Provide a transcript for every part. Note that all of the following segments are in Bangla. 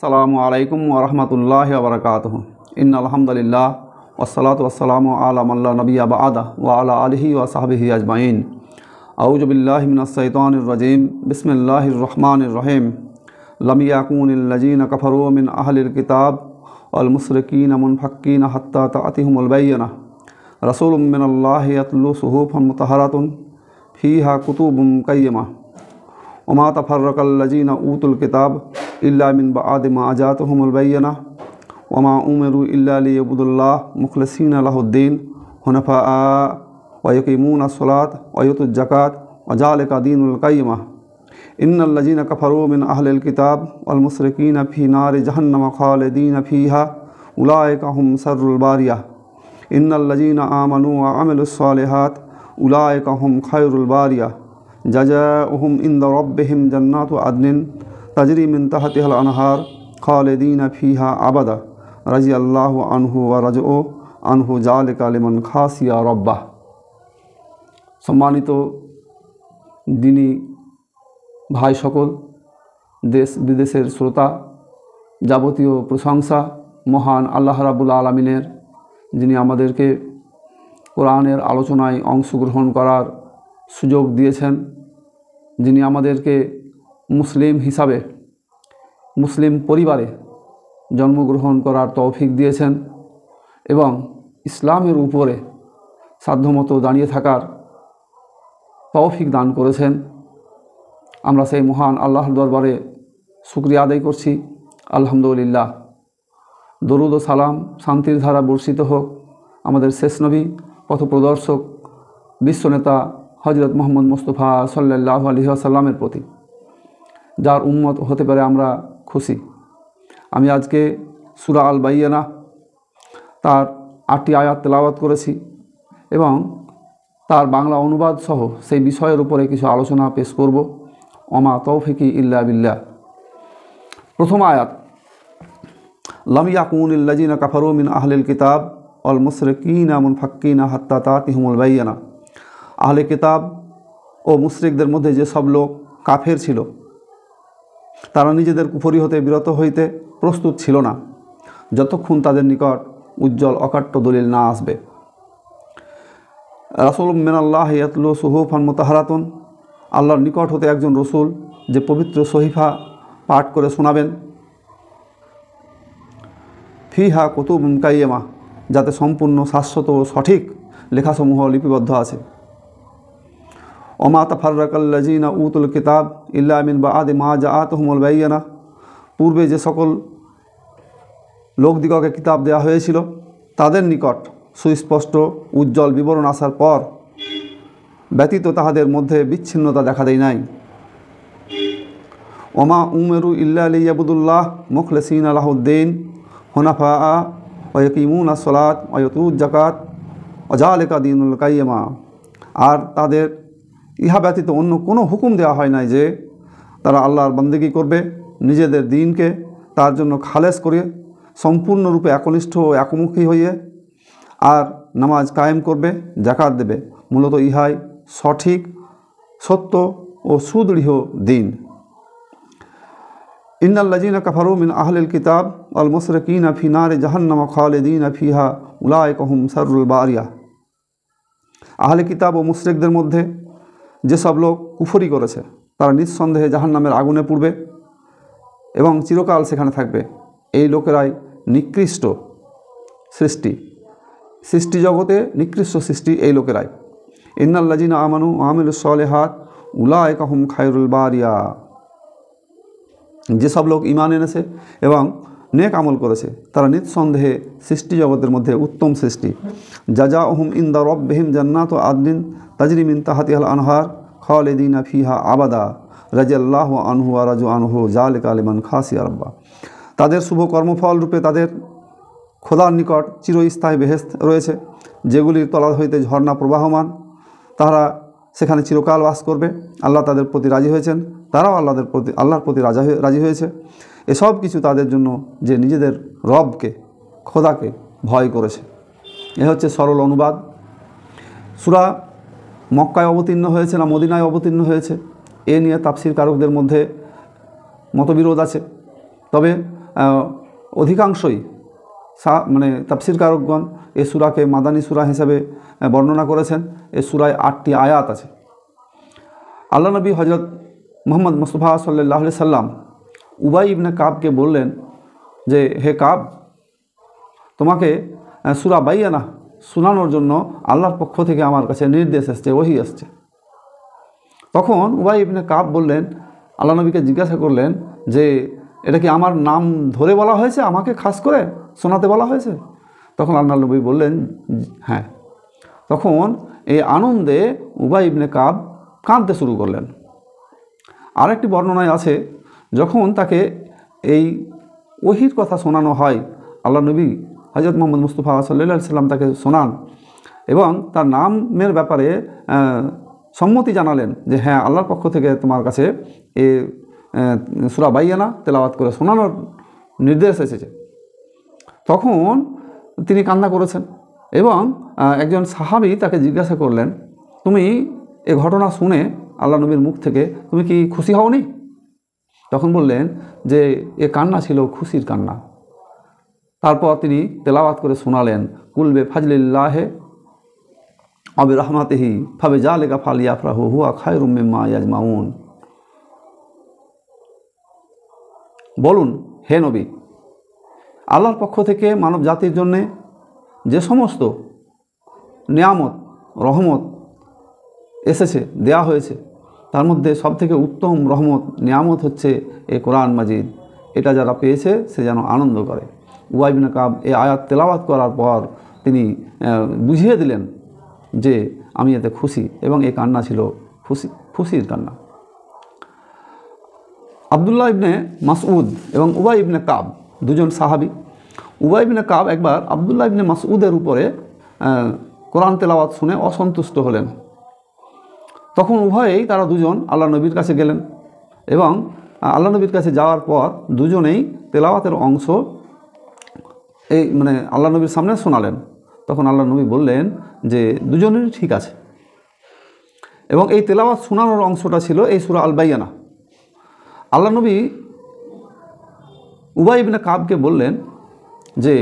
अस्सलामु अलैकुम व रहमतुल्लाहि व बरकातुहू। इन्नल हम्दुलिल्लाह वस्सलातु वस्सलामु अला मन ला नबिय्य बअदा व अला आलिहि व सहबिहि अजमाइन। अऊज़ु बिल्लाहि मिनश शैतानिर रजीम। बिस्मिल्लाहिर रहमानिर रहीम। लम यकुनिल लजीना कफरू मिन अहलिल किताब वल मुश्रिकीना मुनफक्कीना हत्ता तातिहुमुल बय्यिना रसूलुम मिनल्लाहि यतलू सुहूफन मुतहहरतुन फीहा कुतुबुन क़य्यिमा वमा तफ़र्रक़ल लजीना ऊतुल किताब इल्ला मिन बअदि मा जाअतहुमुल बय्यिना वमा उमिरू इल्ला लियअबुदुल्लाह मुख़लिसीना लहुद्दीन हुनफ़ा व युक़ीमूनस सलात व युतुज़ ज़कात व ज़ालिका दीनुल क़य्यिमा। इन्नल लजीना कफ़रू मिन अहलिल किताब वल मुश्रिकीना फ़ी नारि जहन्नम ख़ालिदीन फ़ीहा उलाइका हुम शर्रुल बारिया। इन्नल लजीना आमनू व अमिलुस सालिहात उलाइका हुम खैरुल बारिया। जज़ाउहुम इंद रब्बिहिम जन्नातु अदनिन तजरी मिन तहतिहल अनहार खालिदीन फ़ीहा अबदा रज़ियल्लाहु अन्हु व रज़ू अन्हु ज़ालिका लिमन खासिया रब्बाह। सम्मानित दिनी भाई सकल, देश विदेशेर श्रोता, जाबतीय प्रशंसा महान आल्लाह राब्बुल आलामीनेर, जिनि आमादेरके कुरानेर आलोचनाय अंशग्रहण करार सुयोग दिएছেন, जिनि आमादेरके मुसलिम हिसाबे मुसलिम परिवारे जन्मग्रहण करार तौफिक दिएছেন एवं इस्लामेर उपरे साध्यमतो दाঁড়িয়ে থাকার तौफिक दान करेছেন। আমরা সেই মহান আল্লাহর দরবারে শুকরিয়া আদায় করছি। আলহামদুলিল্লাহ। দরুদ ও সালাম শান্তির ধারা বর্ষিত হোক আমাদের শেষ নবী পথপ্রদর্শক বিশ্বনেতা হযরত মুহাম্মদ মুস্তাফা সাল্লাল্লাহু আলাইহি ওয়াসাল্লামের প্রতি, যার উম্মত হতে পারে আমরা খুশি। আমি আজকে সূরা আল বাইয়িনা তার 8টি আয়াত তেলাওয়াত করেছি এবং তার বাংলা অনুবাদ সহ সেই বিষয়ের উপরে কিছু আলোচনা পেশ করব। ওমা তৌফিকি ইল্লা বিল্লাহ। প্রথম আয়াত, লাম ইয়াকুনিল লাযিনা কাফারু মিন আহলিল কিতাব ওয়াল মুশরিকিনা মুনফাক্কিনা হাত্তা তাতিহুমুল বাইয়িনা। আহলে কিতাব ও মুশরিকদের মধ্যে যে সব লোক কাফের ছিল, তারা নিজেদের কুফরি হতে বিরত হইতে প্রস্তুত ছিল না যতক্ষণ তাদের নিকট উজ্জ্বল অকাট্য দলিল না আসবে। রাসূলুম মিনাল্লাহি ইয়াতলু সুহুফান মুতাহহারাতুন, আল্লাহর নিকট হতে একজন রসুল যে পবিত্র সহিফা পাঠ করে শোনাবেন। ফিহা কুতুবুন কাইয়্যিমা, যাতে সম্পূর্ণ শাশ্বত ও সঠিক লেখাসমূহ লিপিবদ্ধ আছে। ওমা তাফাররাকাল লাযিনা উতুল কিতাব ইল্লা মিন বা'দি মা জাআতহুমুল বায়্যিনা, পূর্বে যে সকল লোকদিগকে কিতাব দেওয়া হয়েছিল তাদের নিকট সুস্পষ্ট উজ্জ্বল বিবরণ আসার পর ব্যতীত তাহাদের মধ্যে বিচ্ছিন্নতা দেখা দেয় নাই। ওমা উমিরু ইল্লা লিয়াবুদুল্লাহ মুখলিসিনা লাহুদ্দীন হুনাফা ওয়া ইয়াকিমুনাস সালাত ওয়া ইউতুজ যাকাত ওয়া যালিকা দীনুল কাইয়্যিমা। আর তাদের ইহা ব্যতীত অন্য কোনো হুকুম দেওয়া হয় নাই যে তারা আল্লাহর বন্দেগী করবে, নিজেদের দিনকে তার জন্য খালেস করে সম্পূর্ণরূপে একনিষ্ঠ ও একমুখী হইয়ে আর নামাজ কায়েম করবে, যাকাত দেবে। মূলত ইহাই সঠিক, সত্য ও সুদৃঢ় দিন। ইন্নাল লাযিনা কাফারু মিন আহলিল কিতাব ওয়াল মুশরিকিনা ফি নারি জাহান্নাম খালিদিনা ফিহা উলাইকা হুম শাররুল বারিয়া। আহলে কিতাব ও মুশরিকদের মধ্যে যেসব লোক কুফরি করেছে তারা নিঃসন্দেহে জাহান্নামের আগুনে পুড়বে এবং চিরকাল সেখানে থাকবে। এই লোকেরাই নিকৃষ্ট সৃষ্টি, সৃষ্টি জগতে নিকৃষ্ট সৃষ্টি এই লোকেরাই। ইন্নাল লাযিনা আমানু ওয়া আমিলুস সালিহাত উলাইকা হুম খায়রুল বারিয়া। যেসব লোক ঈমান এনেছে এবং নেক আমল করেছে তারা নিঃসন্দেহে সৃষ্টি জগতের মধ্যে উত্তম সৃষ্টি। জাযাউহুম ইনদা রাব্বিহিম জান্নাতু আদনিন তাজরি মিন তাহতিহাল আনহার খালিদিনা ফিহা আবাদা রাদিয়াল্লাহু আনহু ওয়া রাজু আনহু যালিকা লিমান খাসিয়া রাব্বা। তাদের শুভ কর্মফল রূপে তাদের খোদার নিকট চিরস্থায়ী বেহেশত রয়েছে, যেগুলির তলা হইতে ঝর্ণা প্রবাহমান। তারা সেখানে চিরকাল বাস করবে। আল্লাহ তাদের প্রতি রাজি হয়েছেন, তারাও আল্লাহর প্রতি রাজি হয়েছে। এসব কিছু তাদের জন্য যে নিজেদের রবকে, খোদাকে ভয় করেছে। এ হচ্ছে সরল অনুবাদ। সূরা মক্কায় অবতীর্ণ হয়েছে না মদিনায় অবতীর্ণ হয়েছে, এ নিয়ে তাফসীর কারকদের মধ্যে মতবিরোধ আছে। তবে অধিকাংশই মানে তাফসিরকারকগণ এই সূরাকে মাদানী সূরা হিসেবে বর্ণনা করেছেন। এই সূরায় 8টি আয়াত আছে। আল্লাহ নবী হযরত মুহাম্মদ মুস্তাফা সাল্লাল্লাহু আলাইহি সাল্লাম উবাই ইবনে কাবকে বললেন যে, হে কাব, তোমাকে সূরা বাইয়ানা শোনানোর জন্য আল্লাহর পক্ষ থেকে আমার কাছে নির্দেশ এসছে, ওহী আসছে। তখন উবাই ইবনে কাব বললেন, আল্লাহ নবীকে জিজ্ঞাসা করলেন যে, এটা কি আমার নাম ধরে বলা হয়েছে, আমাকে খাস করে শোনাতে বলা হয়েছে? তখন আল্লাহ নবী বললেন, হ্যাঁ। তখন এই আনন্দে উবাই ইবনে কাব কাঁদতে শুরু করলেন। আরেকটি বর্ণনায় আছে, যখন তাকে এই ওহীর কথা শোনানো হয়, আল্লাহ নবী হযরত মুহাম্মদ মুস্তাফা সাল্লাল্লাহু আলাইহি সাল্লাম তাকে শোনান এবং তার নামের ব্যাপারে সম্মতি জানালেন যে, হ্যাঁ, আল্লাহর পক্ষ থেকে তোমার কাছে এ সূরা বাইয়ানা তেলাওয়াত করে শোনানোর নির্দেশ এসেছে। তখন তিনি কান্না করেছেন এবং একজন সাহাবী তাকে জিজ্ঞাসা করলেন, তুমি এ ঘটনা শুনে আল্লাহ নবীর মুখ থেকে তুমি কি খুশি হওনি? তখন বললেন যে, এ কান্না ছিল খুশির কান্না। তারপর তিনি তেলাওয়াত করে শোনালেন, কুলবে ফাজলিল্লাহে আবি রহমাতিহি ফাবে জালিকা ফালিয়াফরাহু হুয়া খায়রুম মিম্মা ইয়াজমাউন। বলুন, হে নবী, আল্লাহর পক্ষ থেকে মানব জাতির জন্যে যে সমস্ত নিয়ামত রহমত এসেছে, দেয়া হয়েছে, তার মধ্যে সবথেকে উত্তম রহমত নিয়ামত হচ্ছে এই কোরআন মাজিদ। এটা যারা পেয়েছে সে যেন আনন্দ করে। উবাই ইবনে কাব এই আয়াত তেলাওয়াত করার পর তিনি বুঝিয়ে দিলেন যে আমি এতে খুশি, এবং এই কান্না ছিল খুশির কান্না। আবদুল্লাহ ইবনে মাসউদ এবং উবাই ইবনে কাব দুজন সাহাবী। উবাই ইবনে কাব একবার আবদুল্লাহ ইবনে মাসউদের উপরে কোরআন তেলাওয়াত শুনে অসন্তুষ্ট হলেন। তখন উভয়েই তারা দুজন আল্লাহ নবীর কাছে গেলেন এবং আল্লাহ নবীর কাছে যাওয়ার পর দুজনেই তেলাওয়াতের অংশ এই মানে আল্লাহ নবীর সামনে শোনালেন। তখন আল্লাহ নবী বললেন যে দুজনেরই ঠিক আছে, এবং এই তেলাওয়াত শোনানোর অংশটা ছিল এই সূরা আল বাইয়ানা। আল্লাহ নবী উবাই ইবনে কাবকে বললেন যে,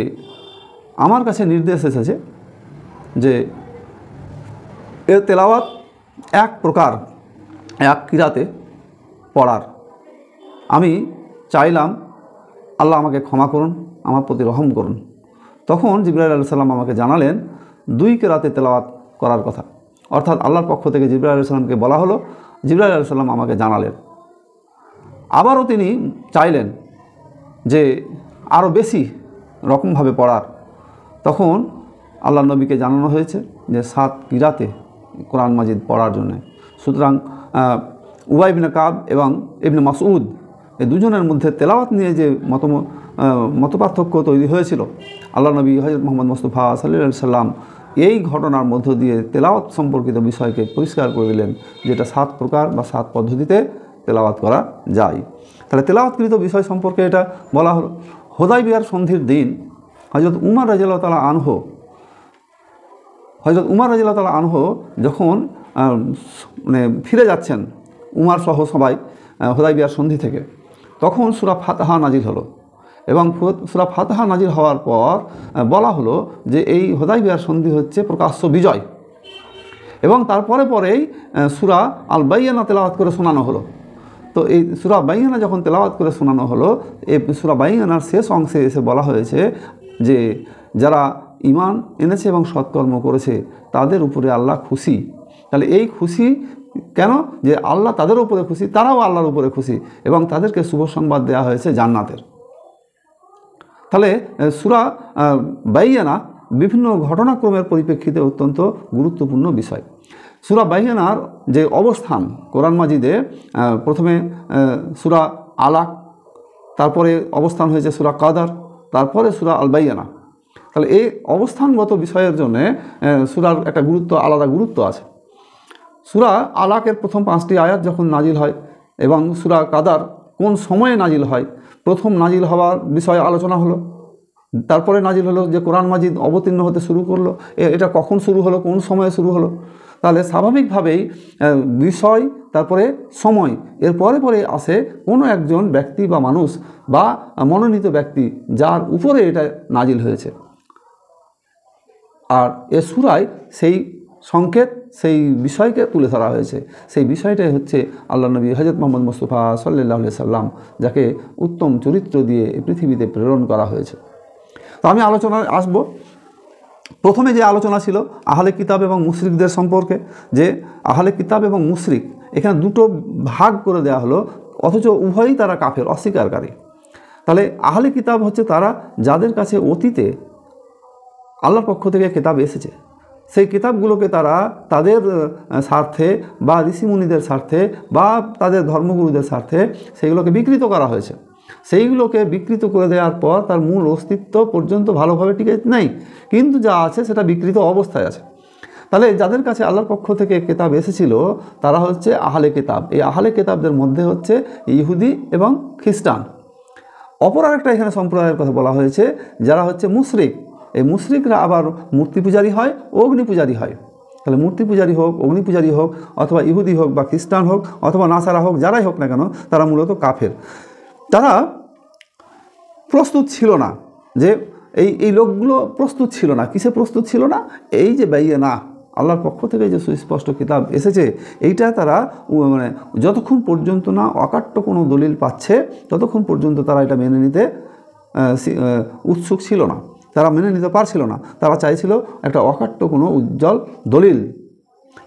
আমার কাছে নির্দেশ এসেছে যে এর তেলাওয়াত এক প্রকার এক কিরাতে পড়ার। আমি চাইলাম আল্লাহ আমাকে ক্ষমা করুন, আমার প্রতি রহম করুন। তখন জিবরাইল আলাইহিস সালাম আমাকে জানালেন 2 কিরাতে তেলাওয়াত করার কথা, অর্থাৎ আল্লাহর পক্ষ থেকে জিবরাইল আলাইহিস সালামকে বলা হলো, জিবরাইল আলাইহিস সালাম আমাকে জানালেন। আবারও তিনি চাইলেন যে আরও বেশি রকমভাবে পড়ার। তখন আল্লাহ নবীকে জানানো হয়েছে যে 7 কিরাতে কোরআন মাজিদ পড়ার জন্য। সুতরাং উবাই ইবনে কাব এবং ইবনে মাসউদ এই দুজনের মধ্যে তেলাওয়াত নিয়ে যে মতপার্থক্য তৈরি হয়েছিল, আল্লাহ নবী হযরত মুহাম্মদ মুস্তাফা সাল্লাল্লাহু আলাইহি সাল্লাম এই ঘটনার মধ্য দিয়ে তেলাওয়াত সম্পর্কিত বিষয়কে পরিষ্কার করে দিলেন, যেটা 7 প্রকার বা 7 পদ্ধতিতে তেলাওয়াত করা যায়। তাহলে তেলাওয়াতকৃত বিষয় সম্পর্কে এটা বলা হলো। হুদায়বিয়ার সন্ধির দিন হযরত উমর রাদিয়াল্লাহু তাআলা আনহু যখন মানে ফিরে যাচ্ছেন, উমর সহ সবাই হুদায়বিয়ার সন্ধি থেকে, তখন সূরা ফাতিহা নাজিল হলো। এবং সূরা ফাতিহা নাজিল হওয়ার পর বলা হলো যে এই হুদায়বিয়ার সন্ধি হচ্ছে প্রকাশ্য বিজয়, এবং তারপরে পরেই সূরা আল বাইয়ানা তেলাওয়াত করে শোনানো হলো। তো এই সূরা বাইয়ানা যখন তেলাওয়াত করে শোনানো হলো, এই সূরা বাইয়ানার শেষ অংশে এসে বলা হয়েছে যে যারা ঈমান এনেছে এবং সৎকর্ম করেছে তাদের উপরে আল্লাহ খুশি। তাহলে এই খুশি কেন? যে আল্লাহ তাদের উপরে খুশি, তারাও আল্লাহর উপরে খুশি, এবং তাদেরকে শুভ সংবাদ দেওয়া হয়েছে জান্নাতের। তাহলে সূরা বাইয়ানা বিভিন্ন ঘটনাক্রমের পরিপ্রেক্ষিতে অত্যন্ত গুরুত্বপূর্ণ বিষয়। সূরা বাইয়ানার যে অবস্থান কোরআন মাজিদে, প্রথমে সূরা আলাক, তারপরে অবস্থান হয়েছে সূরা কাদার, তারপরে সূরা আল বাইয়ানা। তাহলে এই অবস্থানগত বিষয়ের জন্যে সূরার একটা আলাদা গুরুত্ব আছে। সূরা আলাকের প্রথম 5টি আয়াত যখন নাজিল হয় এবং সূরা কাদার কোন সময়ে নাজিল হয়, প্রথম নাজিল হওয়ার বিষয়ে আলোচনা হলো। তারপরে নাজিল হলো যে কোরআন মাজিদ অবতীর্ণ হতে শুরু করলো, এটা কখন শুরু হলো, কোন সময়ে শুরু হলো। তাহলে স্বাভাবিকভাবেই বিষয়, তারপরে সময়, এর পরে পরে আসে কোনো একজন ব্যক্তি বা মানুষ বা মনোনীত ব্যক্তি যার উপরে এটা নাজিল হয়েছে। আর এ সূরায় সেই সংকেত, সেই বিষয়কে তুলে ধরা হয়েছে। সেই বিষয়টাই হচ্ছে আল্লাহ নবী হযরত মুহাম্মদ মুস্তাফা সাল্লাল্লাহু আলাইহি সাল্লাম, যাকে উত্তম চরিত্র দিয়ে এই পৃথিবীতে প্রেরণ করা হয়েছে। তো আমি আলোচনায় আসব। প্রথমে যে আলোচনা ছিল আহলে কিতাব এবং মুশরিকদের সম্পর্কে, যে আহলে কিতাব এবং মুশরিক এখানে দুটো ভাগ করে দেওয়া হলো, অথচ উভয়ই তারা কাফের, অস্বীকারী। তাহলে আহলে কিতাব হচ্ছে তারা যাদের কাছে অতীতে আল্লাহর পক্ষ থেকে কিতাব এসেছে, সেই কিতাবগুলোকে তারা তাদের স্বার্থে বা ঋষিমুনিদের স্বার্থে বা তাদের ধর্মগুরুদের স্বার্থে সেইগুলোকে বিকৃত করা হয়েছে। সেইগুলোকে বিকৃত করে দেওয়ার পর তার মূল অস্তিত্ব পর্যন্ত ভালোভাবে টিকে নেই, কিন্তু যা আছে সেটা বিকৃত অবস্থায় আছে। তাহলে যাদের কাছে আল্লাহর পক্ষ থেকে কিতাব এসেছিল তারা হচ্ছে আহলে কিতাব। এই আহলে কিতাবদের মধ্যে হচ্ছে ইহুদি এবং খ্রিস্টান। অপর আরেকটা এখানে সম্প্রদায়ের কথা বলা হয়েছে যারা হচ্ছে মুশরিক। এই মুশরিকরা আবার মূর্তি পূজারী হয়, অগ্নি পূজারী হয়। তাহলে মূর্তি পূজারী হোক, অগ্নি পূজারী হোক, অথবা ইহুদি হোক বা খ্রিস্টান হোক অথবা নাসারা হোক, যারাই হোক না কেন তারা মূলত কাফের। তারা প্রস্তুত ছিল না, যে এই লোকগুলো প্রস্তুত ছিল না। কিসে প্রস্তুত ছিল না? এই যে বাইয়িনা, আল্লাহর পক্ষ থেকে যে সুস্পষ্ট কিতাব এসেছে, এইটা তারা মানে যতক্ষণ পর্যন্ত না অকাট্য কোনো দলিল পাচ্ছে ততক্ষণ পর্যন্ত তারা এটা মেনে নিতে উৎসুক ছিল না, তারা মেনে নিতে পারছিল না। তারা চাইছিল একটা অকাট্য কোনো উজ্জ্বল দলিল।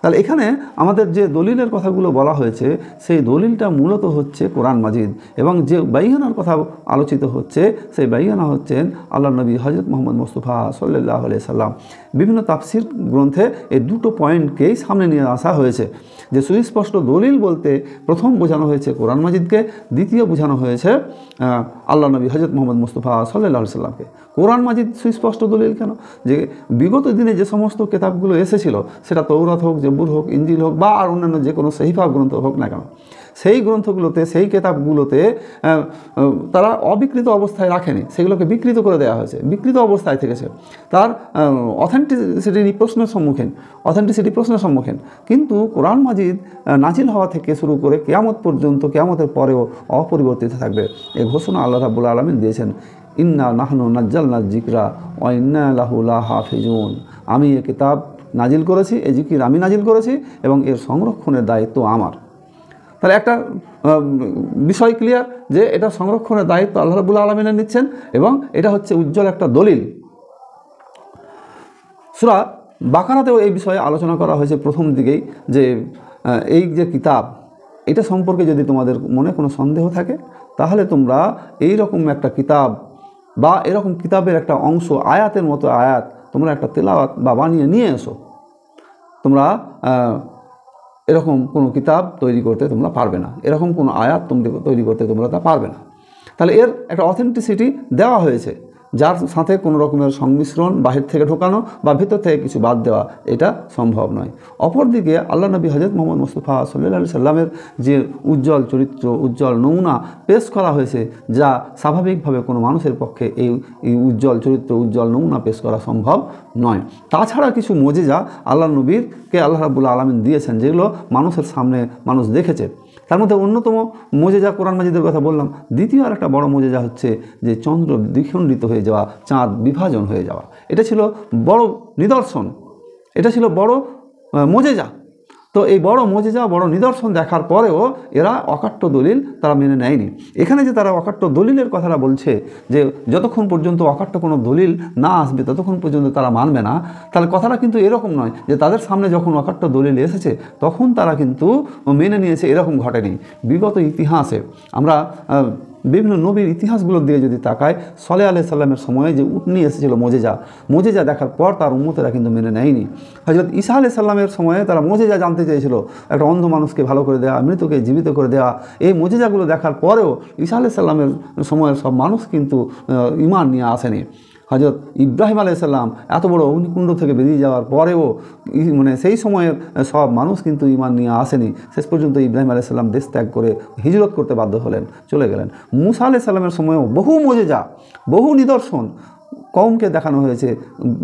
তাহলে এখানে আমাদের যে দলিলের কথাগুলো বলা হয়েছে সেই দলিলটা মূলত হচ্ছে কোরআন মাজিদ, এবং যে বাইয়ানার কথা আলোচিত হচ্ছে সেই বাইয়ানা হচ্ছেন আল্লাহ নবী হযরত মুহাম্মদ মুস্তাফা সাল্লাল্লাহু আলাইহি সাল্লাম। বিভিন্ন তাফসির গ্রন্থে এই দুটো পয়েন্টকেই সামনে নিয়ে আসা হয়েছে, যে সুস্পষ্ট দলিল বলতে প্রথম বোঝানো হয়েছে কোরআন মাজিদকে, দ্বিতীয় বোঝানো হয়েছে আল্লাহ নবী হযরত মুহাম্মদ মুস্তাফা সাল্লাল্লাহু আলাইহি সাল্লামকে। কোরআন মাজিদ সুস্পষ্ট দলিল কেন? যে বিগত দিনে যে সমস্ত কিতাবগুলো এসেছিল, সেটা তৌরাত হোক, জবুর হোক, ইঞ্জিল হোক বা আর অন্যান্য যে কোনো সহিফা গ্রন্থ হোক না কেন, সেই গ্রন্থগুলোতে, সেই কিতাবগুলোতে তারা অবিকৃত অবস্থায় রাখেনি, সেগুলোকে বিকৃত করে দেওয়া হয়েছে, বিকৃত অবস্থায় থেকেছে। তার অথেন্টিসিটি প্রশ্নের সম্মুখীন। কিন্তু কোরআন মাজিদ নাজিল হওয়া থেকে শুরু করে কিয়ামত পর্যন্ত, কিয়ামতের পরেও অপরিবর্তিত থাকবে, এই ঘোষণা আল্লাহ রাব্বুল আলামিন দিয়েছেন। ইন্না নাহনু নাজ্জালনা যিকরা ওয়া ইন্না লাহু লাহাফিজুন। আমি এই কিতাব নাজিল করেছি, এই জিকির আমি নাজিল করেছি এবং এর সংরক্ষণের দায়িত্ব আমার। তাহলে একটা বিষয় ক্লিয়ার, যে এটা সংরক্ষণের দায়িত্ব আল্লাহ রাব্বুল আলামিন নিচ্ছেন এবং এটা হচ্ছে উজ্জ্বল একটা দলিল। সূরা বাকারাতেও এই বিষয়ে আলোচনা করা হয়েছে প্রথম দিকেই, যে এই যে কিতাব, এটা সম্পর্কে যদি তোমাদের মনে কোনো সন্দেহ থাকে তাহলে তোমরা এই রকম একটা কিতাব বা এরকম কিতাবের একটা অংশ, আয়াতের মতো আয়াত তোমরা একটা তেলাওয়াত বা বানিয়ে নিয়ে এসো। তোমরা এরকম কোনো কিতাব তৈরি করতে তোমরা পারবে না, এরকম কোনো আয়াত তৈরি করতে তোমরা তা পারবে না। তাহলে এর একটা অথেন্টিসিটি দেওয়া হয়েছে, যার সাথে কোনো রকমের সংমিশ্রণ বাহির থেকে ঢোকানো বা ভিতর থেকে কিছু বাদ দেওয়া এটা সম্ভব নয়। অপরদিকে আল্লাহ নবী হযরত মুহাম্মদ মুস্তাফা সাল্লাল্লাহু আলাইহি সাল্লামের যে উজ্জ্বল চরিত্র, উজ্জ্বল নমুনা পেশ করা হয়েছে, যা স্বাভাবিকভাবে কোনো মানুষের পক্ষে এই উজ্জ্বল চরিত্র, উজ্জ্বল নমুনা পেশ করা সম্ভব নয়। তাছাড়া কিছু মুজিজা আল্লাহ নবীরকে আল্লাহ রাব্বুল আলামিন দিয়েছেন, যেগুলো মানুষের সামনে মানুষ দেখেছে। তার মধ্যে অন্যতম মুজিজা কোরআন মাজিদের কথা বললাম। দ্বিতীয় আর একটা বড় মুজিজা হচ্ছে যে চন্দ্র দ্বিখণ্ডিত হয়ে যাওয়া, চাঁদ বিভাজন হয়ে যাওয়া। এটা ছিল বড় নিদর্শন, এটা ছিল বড় মুজিজা। তো এই বড় মুজিজা, বড় নিদর্শন দেখার পরেও এরা অকাট্য দলিল তারা মেনে নেয়নি। এখানে যে তারা অকাট্য দলিলের কথাটা বলছে, যে যতক্ষণ পর্যন্ত অকাট্য কোনো দলিল না আসবে ততক্ষণ পর্যন্ত তারা মানবে না, তাহলে কথাটা কিন্তু এরকম নয় যে তাদের সামনে যখন অকাট্য দলিল এসেছে তখন তারা কিন্তু মেনে নিয়েছে, এরকম ঘটেনি। বিগত ইতিহাসে আমরা বিভিন্ন নবীর ইতিহাসগুলোর দিকে যদি তাকায়, সলেহ আলাইহিস সালামের সময়ে যে উটনি এসেছিল মুজিজা দেখার পর তার উম্মতেরা কিন্তু মেনে নেয়নি। হযরত ঈসা আলাইহিস সালামের সময়ে তারা মুজিজা জানতে চেয়েছিল, একটা অন্ধ মানুষকে ভালো করে দেওয়া, মৃতকে জীবিত করে দেওয়া। এই মুজিজাগুলো দেখার পরেও ঈসা আলাইহিস সালামের সময়ের সব মানুষ কিন্তু ঈমান নিয়ে আসেনি। হযরত ইব্রাহিম আলাইহিস সালাম এত বড় অগ্নিকুণ্ড থেকে বেরিয়ে যাওয়ার পরেও মানে সেই সময়ের সব মানুষ কিন্তু ঈমান নিয়ে আসেনি। শেষ পর্যন্ত ইব্রাহিম আলাইহিস সালাম দেশ ত্যাগ করে হিজরত করতে বাধ্য হলেন, চলে গেলেন। মূসা আলাইহিস সালামের সময়েও বহু মুজিজা, বহু নিদর্শন কওমকে দেখানো হয়েছে,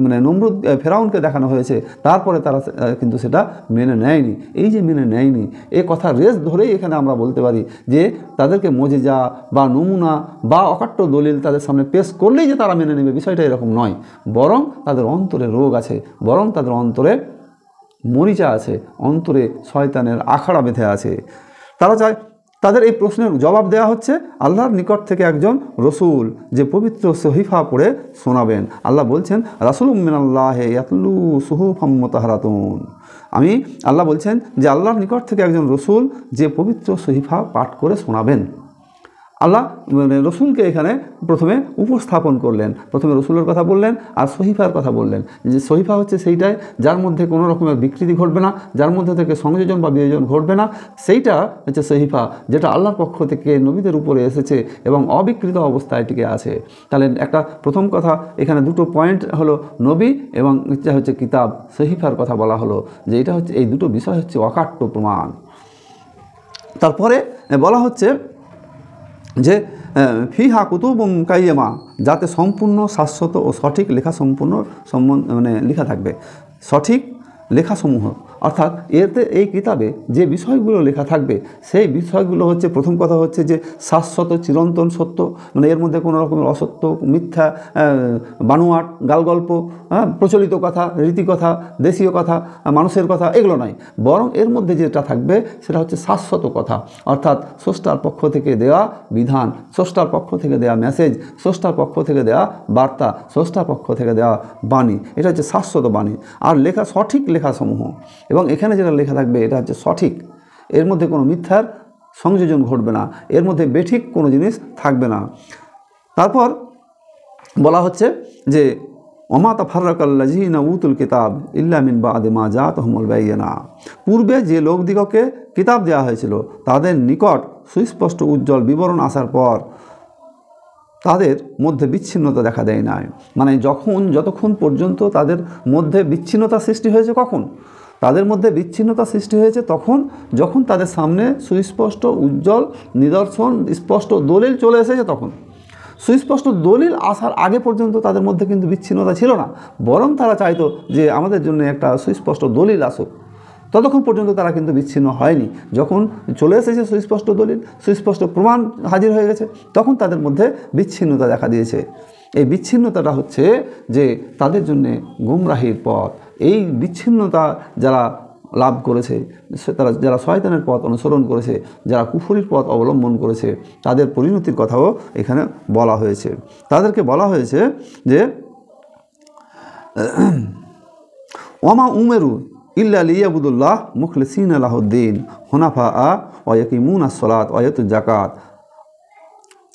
মানে নমরুদ ফেরাউনকে দেখানো হয়েছে, তারপরে তারা কিন্তু সেটা মেনে নেয়নি। এই যে মেনে নেয়নি, এ কথা রেস ধরেই এখানে আমরা বলতে পারি যে তাদেরকে মজিজা বা নমুনা বা অকাট্য দলিল তাদের সামনে পেশ করলেই যে তারা মেনে নেবে, বিষয়টা এরকম নয়। বরং তাদের অন্তরে রোগ আছে, বরং তাদের অন্তরে মরিচা আছে, অন্তরে শয়তানের আখড়া বেঁধে আছে। তারা চায়, তাদের এই প্রশ্নের জবাব দেওয়া হচ্ছে আল্লাহর নিকট থেকে একজন রসুল যে পবিত্র সহিফা পড়ে শোনাবেন। আল্লাহ বলছেন রাসূলুম মিনাল্লাহি ইয়াতলু সুহুফাম মুতাহহারাতুন। আমি আল্লাহ বলছেন যে আল্লাহর নিকট থেকে একজন রসুল যে পবিত্র সহিফা পাঠ করে শোনাবেন। আল্লাহ মানে রসুলকে এখানে প্রথমে উপস্থাপন করলেন, প্রথমে রসুলের কথা বললেন আর সহিফার কথা বললেন, যে সহিফা হচ্ছে সেইটাই যার মধ্যে কোনো রকমের বিকৃতি ঘটবে না, যার মধ্যে থেকে সংযোজন বা বিয়োজন ঘটবে না, সেইটা হচ্ছে সহিফা, যেটা আল্লাহর পক্ষ থেকে নবীদের উপরে এসেছে এবং অবিকৃত অবস্থায় টিকে আছে। তাহলে একটা প্রথম কথা এখানে দুটো পয়েন্ট হলো, নবী এবং এটা হচ্ছে কিতাব সহিফার কথা বলা হলো, যে এটা হচ্ছে এই দুটো বিষয় হচ্ছে অকাট্য প্রমাণ। তারপরে বলা হচ্ছে যে ফিহা কুতুবুম কাইয়্যিমা, যাতে সম্পূর্ণ শাশ্বত ও সঠিক লেখা সম্পূর্ণ মানে লেখা থাকবে, সঠিক লেখাসমূহ, অর্থাৎ এতে এই কিতাবে যে বিষয়গুলো লেখা থাকবে সেই বিষয়গুলো হচ্ছে, প্রথম কথা হচ্ছে যে শাশ্বত চিরন্তন সত্য, মানে এর মধ্যে কোনো রকমের অসত্য, মিথ্যা, বানোয়াট, গালগল্প, প্রচলিত কথা, রীতিকথা, দেশীয় কথা, মানুষের কথা, এগুলো নয়। বরং এর মধ্যে যেটা থাকবে সেটা হচ্ছে শাশ্বত কথা, অর্থাৎ স্রষ্টার পক্ষ থেকে দেওয়া বিধান, স্রষ্টার পক্ষ থেকে দেওয়া মেসেজ, স্রষ্টার পক্ষ থেকে দেওয়া বার্তা, স্রষ্টার পক্ষ থেকে দেওয়া বাণী, এটা হচ্ছে শাশ্বত বাণী। আর লেখা সঠিক লেখাসমূহ, এবং এখানে যেটা লেখা থাকবে এটা হচ্ছে সঠিক, এর মধ্যে কোনো মিথ্যার সংযোজন ঘটবে না, এর মধ্যে বেঠিক কোনো জিনিস থাকবে না। তারপর বলা হচ্ছে যে ওমা তাফাররাকাল্লাযীনা উতুল কিতাব ইল্লা মিন বা'দি মা জাআতহুমুল বায়্যিনা, পূর্বে যে লোকদিগকে কিতাব দেওয়া হয়েছিল তাদের নিকট সুস্পষ্ট উজ্জ্বল বিবরণ আসার পর তাদের মধ্যে বিচ্ছিন্নতা দেখা দেয় নাই। মানে যতক্ষণ পর্যন্ত তাদের মধ্যে বিচ্ছিন্নতা সৃষ্টি হয়েছে, কখন তাদের মধ্যে বিচ্ছিন্নতা সৃষ্টি হয়েছে? তখন যখন তাদের সামনে সুস্পষ্ট উজ্জ্বল নিদর্শন, স্পষ্ট দলিল চলে এসেছে। তখন সুস্পষ্ট দলিল আসার আগে পর্যন্ত তাদের মধ্যে কিন্তু বিচ্ছিন্নতা ছিল না, বরং তারা চাইতো যে আমাদের জন্য একটা সুস্পষ্ট দলিল আসুক। ততক্ষণ পর্যন্ত তারা কিন্তু বিচ্ছিন্ন হয়নি। যখন চলে এসেছে সুস্পষ্ট দলিল, সুস্পষ্ট প্রমাণ হাজির হয়ে গেছে, তখন তাদের মধ্যে বিচ্ছিন্নতা দেখা দিয়েছে। এই বিচ্ছিন্নতাটা হচ্ছে যে তাদের জন্যে গুমরাহির পথ। এই বিচ্ছিন্নতা যারা লাভ করেছে, তারা যারা শয়তানের পথ অনুসরণ করেছে, যারা কুফরির পথ অবলম্বন করেছে, তাদের পরিণতির কথাও এখানে বলা হয়েছে। তাদেরকে বলা হয়েছে যে ওমা উমেরু ইল্লা লিয়াবুদুল্লাহ মুখলিসিনা লাহুদ্দিন হুনাফা ওয়া ইয়াকিমুনাস সালাত ওয়া ইয়াতুজ যাকাত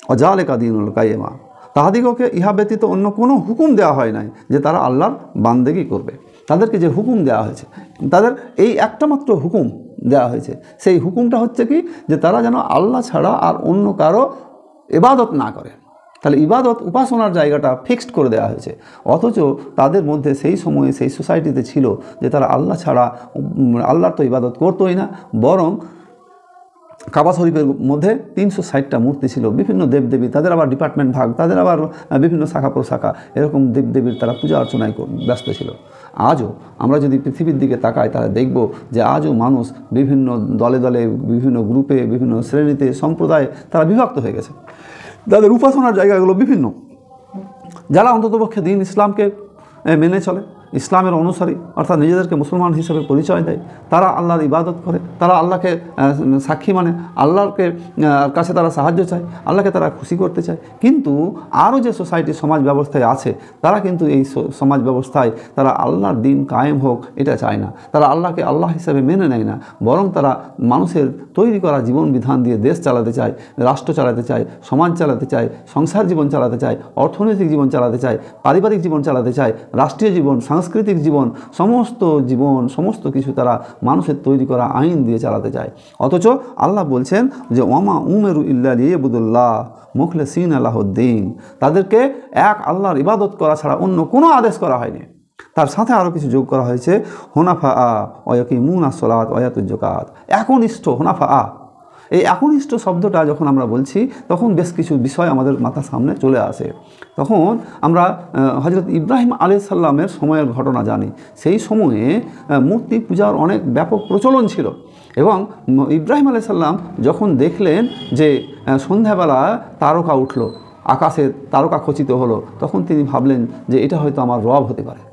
ওয়া যালিকা দীনুল কাইয়্যিমা, তাহাদিগকে ইহা ব্যতীত অন্য কোনো হুকুম দেওয়া হয় নাই যে তারা আল্লাহর বান্দেগি করবে। তাদেরকে যে হুকুম দেওয়া হয়েছে, তাদের এই একটা মাত্র হুকুম দেওয়া হয়েছে। সেই হুকুমটা হচ্ছে কি, যে তারা যেন আল্লাহ ছাড়া আর অন্য কারো ইবাদত না করে। তাহলে ইবাদত, উপাসনার জায়গাটা ফিক্সড করে দেওয়া হয়েছে। অথচ তাদের মধ্যে সেই সময়ে সেই সোসাইটিতে ছিল যে তারা আল্লাহ ছাড়া, আল্লাহর তো ইবাদত করতোই না, বরং কাবা শরীফের মধ্যে 360টা মূর্তি ছিল, বিভিন্ন দেবদেবী, তাদের আবার ডিপার্টমেন্ট ভাগ, তাদের আবার বিভিন্ন শাখা প্রশাখা, এরকম দেবদেবীর তারা পূজা অর্চনায় ব্যস্ত ছিল। আজও আমরা যদি পৃথিবীর দিকে তাকাই তাহলে দেখব যে আজও মানুষ বিভিন্ন দলে দলে, বিভিন্ন গ্রুপে, বিভিন্ন শ্রেণীতে, সম্প্রদায়ে তারা বিভক্ত হয়ে গেছে। তাদের উপাসনার জায়গাগুলো বিভিন্ন। যারা অন্ততপক্ষে দিন ইসলামকে মেনে চলে, ইসলামের অনুসারী, অর্থাৎ নিজেদেরকে মুসলমান হিসেবে পরিচয় দেয়, তারা আল্লাহর ইবাদত করে, তারা আল্লাহকে সাক্ষী মানে, আল্লাহকে কাছে তারা সাহায্য চায়, আল্লাহকে তারা খুশি করতে চায়। কিন্তু আরও যে সোসাইটি, সমাজ ব্যবস্থায় আছে, তারা কিন্তু এই সমাজ ব্যবস্থায় তারা আল্লাহর দিন কায়েম হোক এটা চায় না। তারা আল্লাহকে আল্লাহ হিসেবে মেনে নেয় না, বরং তারা মানুষের তৈরি করা জীবন বিধান দিয়ে দেশ চালাতে চায়, রাষ্ট্র চালাতে চায়, সমাজ চালাতে চায়, সংসার জীবন চালাতে চায়, অর্থনৈতিক জীবন চালাতে চায়, পারিবারিক জীবন চালাতে চায়, রাষ্ট্রীয় জীবন, সাংস্কৃতিক জীবন, সমস্ত কিছু তারা মানুষের তৈরি করা আইন দিয়ে চালাতে চায়। অথচ আল্লাহ বলছেন যে ওমা উমেরু ইল্লা লিয়াবুদুল্লাহ মুখলিসিনা লাহুদ্দিন, তাদেরকে এক আল্লাহর ইবাদত করা ছাড়া অন্য কোনো আদেশ করা হয়নি। তার সাথে আরও কিছু যোগ করা হয়েছে, হুনাফা ওয়া ইয়াকিমুনাস সালাত ওয়া ইয়াতুজ যাকাত, একনিষ্ঠ হুনাফা, এই একনিষ্ঠ শব্দটা যখন আমরা বলছি তখন বেশ কিছু বিষয় আমাদের মাথার সামনে চলে আসে। তখন আমরা হযরত ইব্রাহিম আলাইহিস সালামের সময়ের ঘটনা জানি। সেই সময়ে মূর্তি পূজার অনেক ব্যাপক প্রচলন ছিল এবং ইব্রাহিম আলাইহিস সালাম যখন দেখলেন যে সন্ধ্যাবেলা তারকা উঠল, আকাশে তারকা খচিত হলো, তখন তিনি ভাবলেন যে এটা হয়তো আমার রব হতে পারে।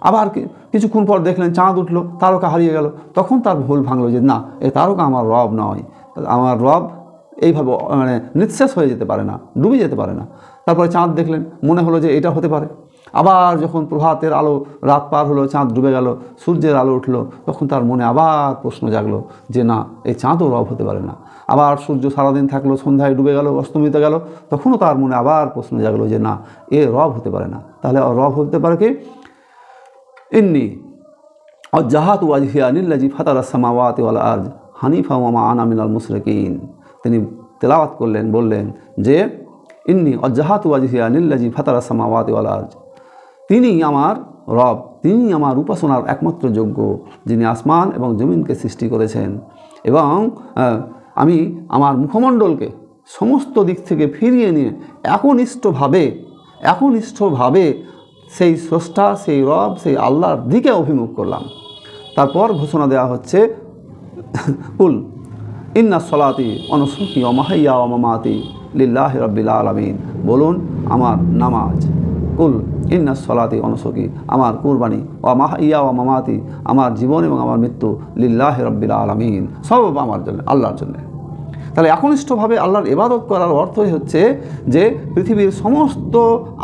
আবার কিছুক্ষণ পর দেখলেন চাঁদ উঠলো, তারকা হারিয়ে গেল, তখন তার ভুল ভাঙলো যে না, এ তারকা আমার রব নয়, আমার রব এইভাবে মানে নিঃশেষ হয়ে যেতে পারে না, ডুবে যেতে পারে না। তারপরে চাঁদ দেখলেন, মনে হলো যে এটা হতে পারে। আবার যখন প্রভাতের আলো, রাত পার হলো, চাঁদ ডুবে গেল, সূর্যের আলো উঠলো, তখন তার মনে আবার প্রশ্ন জাগলো যে না, এই চাঁদও রব হতে পারে না। আবার সূর্য সারাদিন থাকলো, সন্ধ্যায় ডুবে গেল, অস্তমিত গেল, তখনও তার মনে আবার প্রশ্ন জাগলো যে না, এ রব হতে পারে না। তাহলে রব হতে পারে কি? ইন্নি ওয়াজ্জাহাতু ওয়াজহিয়া লিল্লাযী ফাতারাস সামাওয়াতি ওয়াল আরদ হানিফা ওয়া মা আনা মিনাল মুশরিকিন। তিনি তেলাওয়াত করলেন, বললেন যে ইন্নি ওয়াজ্জাহাতু ওয়াজহিয়া লিল্লাযী ফাতারাস সামাওয়াতি ওয়াল আরদ, তিনি আমার রব, তিনি আমার উপাসনার একমাত্র যোগ্য, যিনি আসমান এবং জমিনকে সৃষ্টি করেছেন। এবং আমি আমার মুখমণ্ডলকে সমস্ত দিক থেকে ফিরিয়ে নিয়ে একনিষ্ঠভাবে সেই স্রষ্টা, সেই রব, সেই আল্লাহর দিকে অভিমুখ করলাম। তারপর ঘোষণা দেওয়া হচ্ছে কুল ইন্না সলাতি ওয়া নুসুকি ওয়া মাহইয়া ওয়া মামাতি লিল্লাহি রাব্বিল আলামিন। বলুন, আমার নামাজ, কুল ইন্না সলাতি ওয়া নুসুকি, আমার কুরবানি, ওয়া মাহইয়া ওয়া মামাতি, আমার জীবন এবং আমার মৃত্যু, লিল্লাহি রাব্বিল আলামিন, সব আমার জন্য, আল্লাহর জন্য। তাহলে একনিষ্ঠভাবে আল্লাহর ইবাদত করার অর্থই হচ্ছে যে পৃথিবীর সমস্ত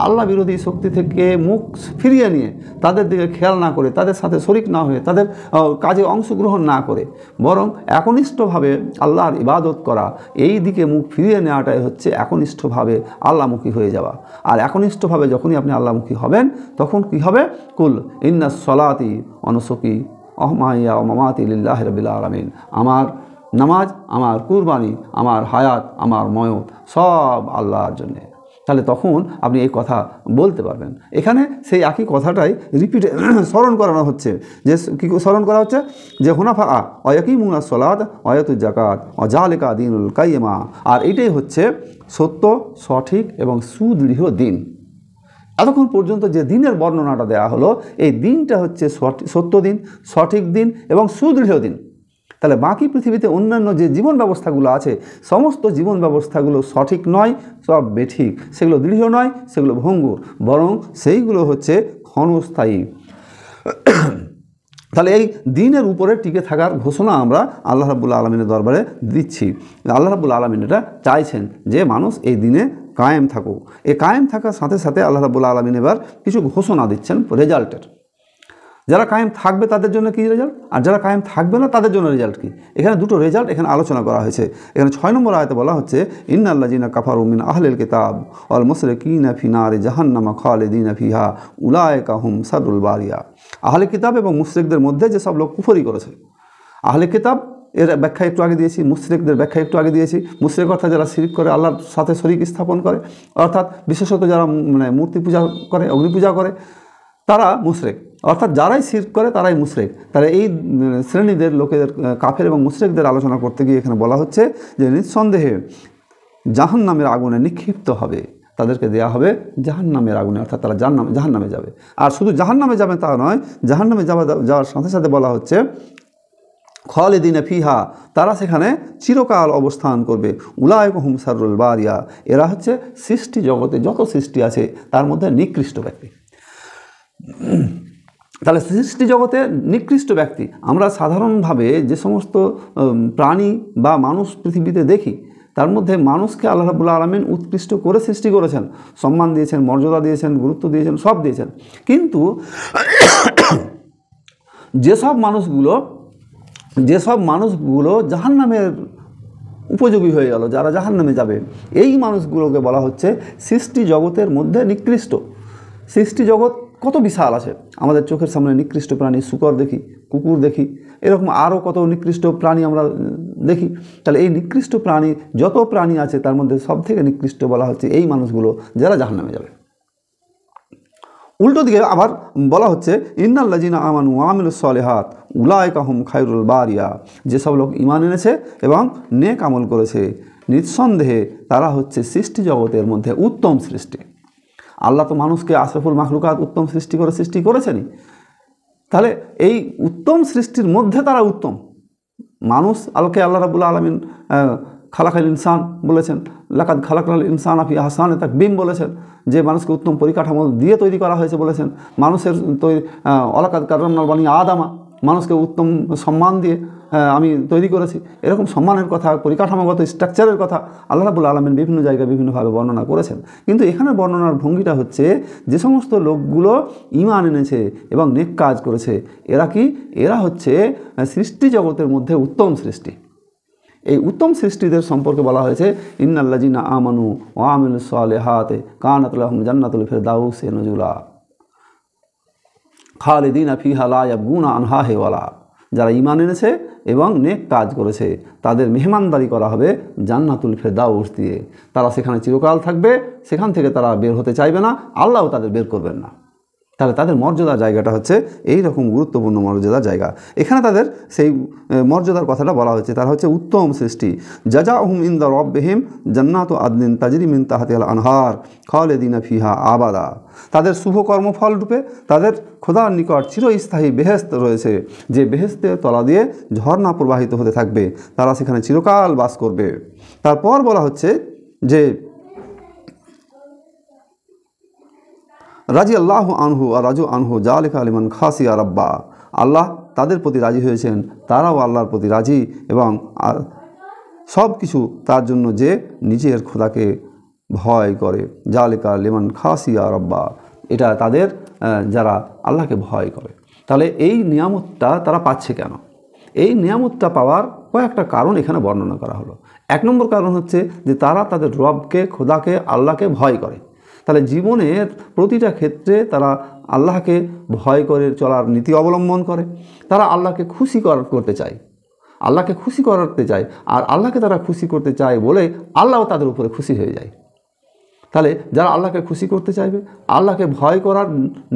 আল্লাহ বিরোধী শক্তি থেকে মুখ ফিরিয়ে নিয়ে, তাদের দিকে খেয়াল না করে, তাদের সাথে শরিক না হয়ে, তাদের কাজে অংশগ্রহণ না করে, বরং একনিষ্ঠভাবে আল্লাহর ইবাদত করা, এই দিকে মুখ ফিরিয়ে নেওয়াটাই হচ্ছে একনিষ্ঠভাবে আল্লাহমুখী হয়ে যাওয়া। আর একনিষ্ঠভাবে যখনই আপনি আল্লাহমুখী হবেন, তখন কি হবে? কুল ইন্নাস সলাতি ওয়া নুসুকি ওয়া মাহইয়া ওয়া মামাতি লিল্লাহি রাব্বিল আলামিন, আমার নামাজ, আমার কুরবানি, আমার হায়াত, আমার ময়ত সব আল্লাহর জন্যে। তাহলে তখন আপনি এই কথা বলতে পারবেন। এখানে সেই একই কথাটাই রিপিটে স্মরণ করানো হচ্ছে। যে কী স্মরণ করা হচ্ছে? যে হুনাফা ওয়াকিমুনাস সলাত ওয়াতুজ যাকাত ওয়া যালিকা দীনুল কাইয়্যিমা। আর এটাই হচ্ছে সত্য, সঠিক এবং সুদৃঢ় দিন। এতক্ষণ পর্যন্ত যে দিনের বর্ণনাটা দেওয়া হলো, এই দিনটা হচ্ছে সত্য দিন, সঠিক দিন এবং সুদৃঢ় দিন। তাহলে বাকি পৃথিবীতে অন্যান্য যে জীবন ব্যবস্থাগুলো আছে, সমস্ত জীবন ব্যবস্থাগুলো সঠিক নয়, সব বেঠিক, সেগুলো দৃঢ় নয়, সেগুলো ভঙ্গুর, বরং সেইগুলো হচ্ছে ক্ষণস্থায়ী। তাহলে এই দিনের উপরে টিকে থাকার ঘোষণা আমরা আল্লাহ রাব্বুল আলামিনের দরবারে দিচ্ছি। আল্লাহ রাব্বুল আলামিন এটা চাইছেন যে মানুষ এই দিনে কায়েম থাকুক। এই কায়েম থাকার সাথে সাথে আল্লাহ রাব্বুল আলামিন এবার কিছু ঘোষণা দিচ্ছেন রেজাল্টের। যারা কায়েম থাকবে তাদের জন্য কী রেজাল্ট, আর যারা কায়েম থাকবে না তাদের জন্য রেজাল্ট কী। এখানে দুটো রেজাল্ট এখানে আলোচনা করা হয়েছে। এখানে 6 নম্বর আয়াতে বলা হচ্ছে ইন্নাল্লাযিনা কাফারু মিন আহলিল কিতাব ওয়াল মুশরিকিনা ফি নারি জাহান্নামা খালিদিনা ফিহা উলাইকা হুম শাররুল বারিয়া। আহলে কিতাব এবং মুশরিকদের মধ্যে যেসব লোক কুফরি করেছে, আহলে কিতাব এর ব্যাখ্যা একটু আগে দিয়েছি, মুশরিকদের ব্যাখ্যা একটু আগে দিয়েছি। মুশরিক অর্থাৎ যারা শিরক করে, আল্লাহর সাথে শরীক স্থাপন করে, অর্থাৎ বিশেষত যারা মূর্তি পূজা করে, অগ্নি পূজা করে, তারা মুশরিক। অর্থাৎ যারাই শিরক করে তারাই মুশরিক। তাহলে এই শ্রেণীদের লোকেদের, কাফের এবং মুশরিকদের আলোচনা করতে গিয়ে এখানে বলা হচ্ছে যে নিঃসন্দেহে জাহান্নামের আগুনে নিক্ষিপ্ত হবে, তাদেরকে দেয়া হবে জাহান্নামের আগুনে, অর্থাৎ তারা জাহান্নামে যাবে। আর শুধু জাহান্নামে যাবে তা নয়, জাহান্নামে যাওয়ার সাথে সাথে বলা হচ্ছে খালিদিনা ফিহা, তারা সেখানে চিরকাল অবস্থান করবে। উলাইকা হুম শাররুল বারিয়া, এরা হচ্ছে সৃষ্টি জগতে যত সৃষ্টি আছে তার মধ্যে নিকৃষ্ট ব্যক্তি। তাহলে সৃষ্টি জগতে নিকৃষ্ট ব্যক্তি, আমরা সাধারণভাবে যে সমস্ত প্রাণী বা মানুষ পৃথিবীতে দেখি, তার মধ্যে মানুষকে আল্লাহ রাব্বুল আলামিন উৎকৃষ্ট করে সৃষ্টি করেছেন, সম্মান দিয়েছেন, মর্যাদা দিয়েছেন, গুরুত্ব দিয়েছেন, সব দিয়েছেন। কিন্তু যেসব মানুষগুলো জাহান্নামের উপযোগী হয়ে গেল, যারা জাহান্নামে যাবে, এই মানুষগুলোকে বলা হচ্ছে সৃষ্টি জগতের মধ্যে নিকৃষ্ট। সৃষ্টি জগৎ কত বিশাল আছে, আমাদের চোখের সামনে নিকৃষ্ট প্রাণী শূকর দেখি, কুকুর দেখি, এরকম আরও কত নিকৃষ্ট প্রাণী আমরা দেখি। তাহলে এই নিকৃষ্ট প্রাণী, যত প্রাণী আছে তার মধ্যে সব থেকে নিকৃষ্ট বলা হচ্ছে এই মানুষগুলো যারা জাহান্নামে যাবে। উল্টো দিকে আবার বলা হচ্ছে ইন্নাল্লাযিনা আমানু ওয়া আমিলুস সলিহাত উলাইকা হুম খায়রুল বারিয়া, যেসব লোক ঈমান এনেছে এবং নেক আমল করেছে নিঃসন্দেহে তারা হচ্ছে সৃষ্টি জগতের মধ্যে উত্তম সৃষ্টি। আল্লাহ তো মানুষকে আশরাফুল মাখলুকাত উত্তম সৃষ্টি করেছেনই, তাহলে এই উত্তম সৃষ্টির মধ্যে তারা উত্তম। মানুষ আল্লাহ রাব্বুল আলামিন খালাকাল ইনসান বলেছেন, লাকাদ খালাকনাল ইনসানা ফি আহসানি তাকবীম বলেছেন, যে মানুষকে উত্তম পরিকাঠামো দিয়ে তৈরি করা হয়েছে বলেছেন। মানুষের তৈরি ওয়ালাকাদ কাররামনা বানি আদামা, মানুষকে উত্তম সম্মান দিয়ে আমি তৈরি করেছি। এরকম সম্মানের কথা, পরিকাঠামোগত স্ট্রাকচারের কথা আল্লাহ রাব্বুল আলামিন বিভিন্ন জায়গায় বিভিন্নভাবে বর্ণনা করেছেন। কিন্তু এখানে বর্ণনার ভঙ্গিটা হচ্ছে যে সমস্ত লোকগুলো ঈমান এনেছে এবং নেক কাজ করেছে, এরা হচ্ছে সৃষ্টি জগতের মধ্যে উত্তম সৃষ্টি। এই উত্তম সৃষ্টিদের সম্পর্কে বলা হয়েছে ইন্নাল্লাযিনা আমানু ওয়া আমিলুস সলিহাতি কানাত লাহুম জান্নাতুল ফিরদাউসি নুজুলা খালিদিনা ফিহা লা ইয়াবগুনা আনহা হিওয়ালা। যারা ঈমান এনেছে এবং নেক কাজ করেছে তাদের মেহমানদারি করা হবে জান্নাতুল ফিরদাউস দিয়ে। তারা সেখানে চিরকাল থাকবে, সেখান থেকে তারা বের হতে চাইবে না, আল্লাহও তাদের বের করবেন না। তাহলে তাদের মর্যাদার জায়গাটা হচ্ছে এই রকম গুরুত্বপূর্ণ মর্যাদার জায়গা। এখানে তাদের সেই মর্যাদার কথাটা বলা হচ্ছে, তারা হচ্ছে উত্তম সৃষ্টি। জাযাউহুম ইনদা রাব্বিহিম জান্নাতু আদনিন তাজরি মিন তাহতিহাল আনহার খালিদিনা ফিহা আবাদা। তাদের শুভ কর্মফল রূপে তাদের খোদার নিকট চিরস্থায়ী বেহেশত রয়েছে, যে বেহেশতের তলা দিয়ে ঝর্ণা প্রবাহিত হতে থাকবে, তারা সেখানে চিরকাল বাস করবে। তারপর বলা হচ্ছে যে রাজি আল্লাহ আনহু আর রাজু আনহু জালিকা লিমান খাসিয়া রাব্বা। আল্লাহ তাদের প্রতি রাজি হয়েছেন, তারাও আল্লাহর প্রতি রাজি, এবং সব কিছু তার জন্য যে নিজের খোদাকে ভয় করে। জালিকা লিমান খাসিয়া রাব্বা, এটা তাদের যারা আল্লাহকে ভয় করে। তাহলে এই নিয়ামতটা তারা পাচ্ছে কেন? এই নিয়ামতটা পাওয়ার কয়েকটা কারণ এখানে বর্ণনা করা হলো। 1 নম্বর কারণ হচ্ছে যে তারা তাদের রবকে, খোদাকে, আল্লাহকে ভয় করে। তাহলে জীবনের প্রতিটা ক্ষেত্রে তারা আল্লাহকে ভয় করে চলার নীতি অবলম্বন করে। তারা আল্লাহকে খুশি করতে চায়, আল্লাহকে খুশি করতে চায়, আর আল্লাহকে তারা খুশি করতে চায় বলে আল্লাহও তাদের উপরে খুশি হয়ে যায়। তাহলে যারা আল্লাহকে খুশি করতে চাইবে, আল্লাহকে ভয় করার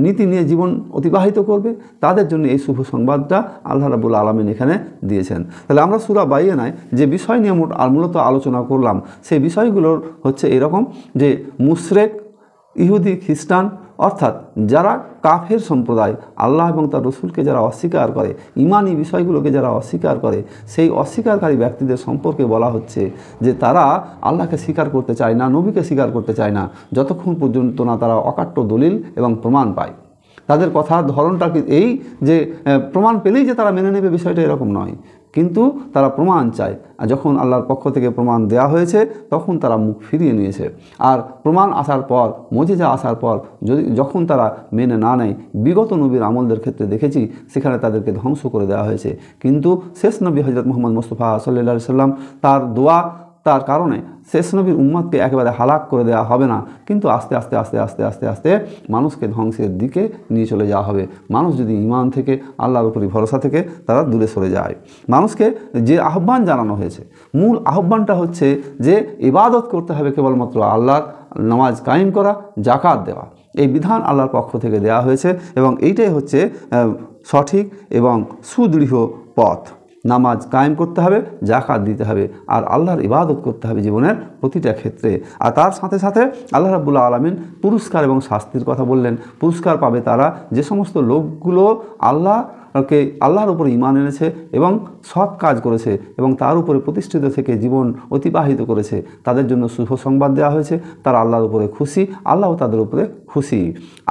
নীতি নিয়ে জীবন অতিবাহিত করবে, তাদের জন্য এই শুভ সংবাদটা আল্লাহ রাব্বুল আলামিন এখানে দিয়েছেন। তাহলে আমরা সূরা বাইয়িনায় যে বিষয় নিয়ে মূলত আলোচনা করলাম, সেই বিষয়গুলোর হচ্ছে এরকম যে মুশরিক, ইহুদি, খ্রিস্টান, অর্থাৎ যারা কাফের সম্প্রদায়, আল্লাহ এবং তার রসুলকে যারা অস্বীকার করে, ইমানি বিষয়গুলোকে যারা অস্বীকার করে, সেই অস্বীকারী ব্যক্তিদের সম্পর্কে বলা হচ্ছে যে তারা আল্লাহকে স্বীকার করতে চায় না, নবীকে স্বীকার করতে চায় না, যতক্ষণ পর্যন্ত না তারা অকাট্য দলিল এবং প্রমাণ পায়। তাদের কথার ধরনটা কি এই যে প্রমাণ পেলেই যে তারা মেনে নেবে, বিষয়টা এরকম নয়, কিন্তু তারা প্রমাণ চায়। আর যখন আল্লাহর পক্ষ থেকে প্রমাণ দেওয়া হয়েছে তখন তারা মুখ ফিরিয়ে নিয়েছে। আর প্রমাণ আসার পর, মুজিজা আসার পর যখন তারা মেনে না নেয়, বিগত নবীর আমলদের ক্ষেত্রে দেখেছি সেখানে তাদেরকে ধ্বংস করে দেওয়া হয়েছে। কিন্তু শেষ নবী হযরত মুহাম্মদ মুস্তাফা সাল্লাল্লাহু আলাইহি সাল্লাম, তার দোয়া, তার কারণে শেষ নবীর উম্মতকে একেবারে হালাক করে দেওয়া হবে না, কিন্তু আস্তে আস্তে আস্তে আস্তে আস্তে আস্তে মানুষকে ধ্বংসের দিকে নিয়ে চলে যাওয়া হবে। মানুষ যদি ঈমান থেকে, আল্লাহর উপরই ভরসা থেকে তারা দূরে সরে যায়। মানুষকে যে আহ্বান জানানো হয়েছে, মূল আহ্বানটা হচ্ছে যে ইবাদত করতে হবে কেবলমাত্র আল্লাহর, নামাজ কায়েম করা, যাকাত দেওয়া, এই বিধান আল্লাহর পক্ষ থেকে দেওয়া হয়েছে, এবং এইটাই হচ্ছে সঠিক এবং সুদৃঢ় পথ। নামাজ কায়েম করতে হবে, যাকাত দিতে হবে, আর আল্লাহর ইবাদত করতে হবে জীবনের প্রতিটা ক্ষেত্রে। আর তার সাথে সাথে আল্লাহ রাব্বুল আলামিন পুরস্কার এবং শাস্তির কথা বললেন। পুরস্কার পাবে তারা যে সমস্ত লোকগুলো আল্লাহর উপরে ঈমান এনেছে এবং সৎ কাজ করেছে এবং তার উপরে প্রতিষ্ঠিত থেকে জীবন অতিবাহিত করেছে, তাদের জন্য শুভ সংবাদ দেওয়া হয়েছে। তারা আল্লাহর উপরে খুশি, আল্লাহও তাদের উপরে খুশি।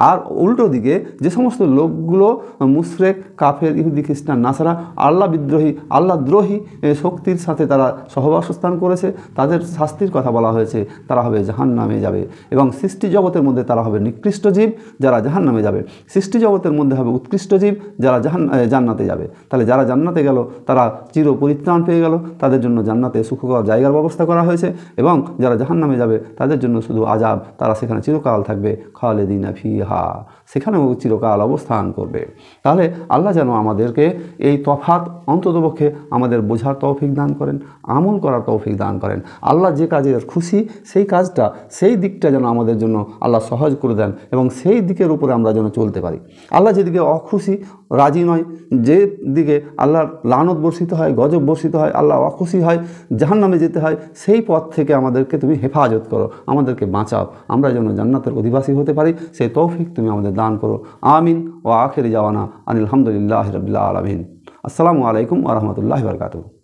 আর উল্টো দিকে যে সমস্ত লোকগুলো মুশরিক, কাফের, ইহুদি, খ্রিস্টান, নাসারা, আল্লাহ বিদ্রোহী, আল্লাহদ্রোহী শক্তির সাথে তারা সহবাসস্থান করেছে, তাদের শাস্তির কথা বলা হয়েছে। তারা হবে জাহান্নামে যাবে, এবং সৃষ্টি জগতের মধ্যে তারা হবে নিকৃষ্ট জীব, যারা জাহান্নামে যাবে। সৃষ্টি জগতের মধ্যে হবে উৎকৃষ্ট জীব, যারা জান্নাতে যাবে। তাহলে যারা জান্নাতে গেল তারা চির পরিত্রাণ পেয়ে গেল, তাদের জন্য জান্নাতে সুখকর জায়গার ব্যবস্থা করা হয়েছে। এবং যারা জাহান্নামে যাবে তাদের জন্য শুধু আযাব, তারা সেখানে চিরকাল থাকবে, খালিদিনা ফিহা, সেখানেও চিরকাল অবস্থান করবে। তাহলে আল্লাহ যেন আমাদেরকে এই তফাৎ অন্ততপক্ষে আমাদের বোঝার তৌফিক দান করেন, আমল করার তৌফিক দান করেন। আল্লাহ যে কাজে খুশি সেই কাজটা, সেই দিকটা যেন আমাদের জন্য আল্লাহ সহজ করে দেন এবং সেই দিকের উপরে আমরা যেন চলতে পারি। আল্লাহ যেদিকে অখুশি, রাজি নয়, যে দিকে আল্লাহর লানত বর্ষিত হয়, গজব বর্ষিত হয়, আল্লাহ অখুশি হয়, জাহান্নামে যেতে হয়, সেই পথ থেকে আমাদেরকে তুমি হেফাজত করো, আমাদেরকে বাঁচাও, আমরা যেন জান্নাতের অধিবাসী হতে পারি, সেই তৌফিক তুমি আমাদের দান করো। আমিন ও আখিরি জাওয়ানা আনিল হামদুলিল্লাহি রাব্বিল আলামিন। আসসালামু আলাইকুম ওয়া রাহমাতুল্লাহি ওয়া বারাকাতুহু।